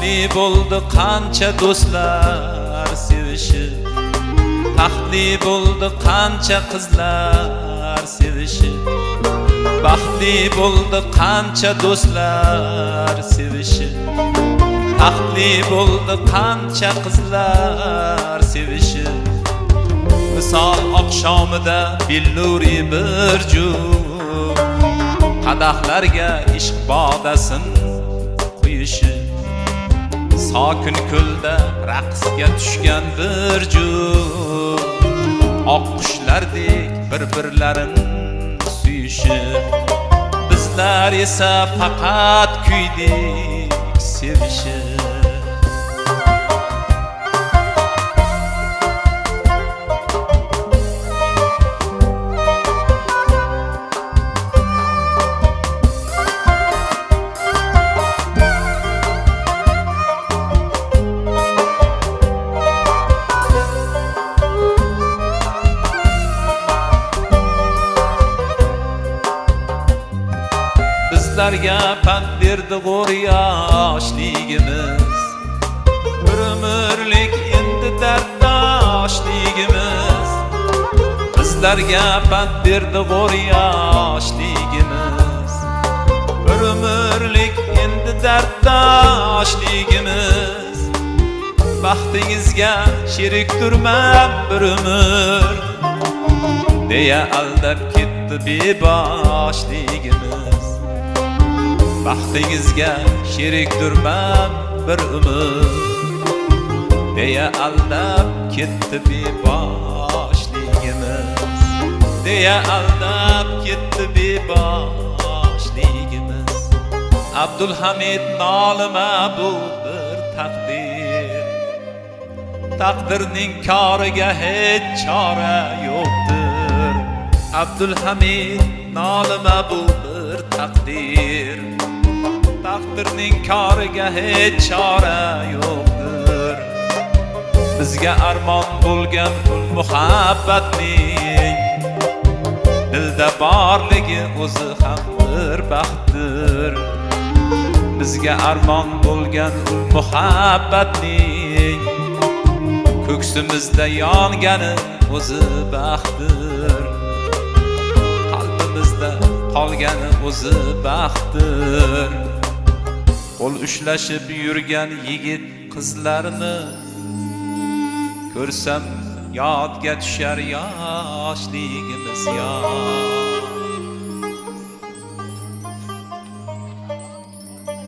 Baxtli bo'ldi qancha do'stlar sevishib, taxtli bo'ldi qancha qizlar sevishib, baxtli bo'ldi qancha do'stlar sevishib, taxtli bo'ldi qancha qizlar sevishib. Misol oqshomida billuri bir juft qadahlarga ishq bodasin quyishib, sokin ko'lda raqsga tushgan bir juft oq qushlardek bir-birlarin suyishib. Bizlar esa faqat kuydik sevishib. Bizlarga pand berdi g'o'r yoshligimiz, bir umrlik endi darddoshligimiz. Bizlarga pand berdi g'o'r yoshligimiz, bir umrlik endi darddoshligimiz. Baxtingizga sherikdirman bir umr deya aldab ketdi beboshligimiz. Baxtingizga sherikdirman bir umr deya aldab ketdi beboshligimiz, deya aldab ketdi beboshligimiz. Abdulhamid nolima bu bir taqdir, taqdirning koriga hech chora yo'qdir. Abdulhamid nolima bu bir taqdir, taqdirning koriga hech chora yo'qdir. Bizga armon bo'lgan ul muhabbatning dilda borligi o'zi ham bir baxtdir. Bizga armon bo'lgan ul muhabbatning ko'ksimizda yongani o'zi baxtdir. Qalbimizda qolgani o'zi baxtdir. Qo'l ushlashib yurgan yigit qizlarni ko'rsam yodga tushar yoshligimiz.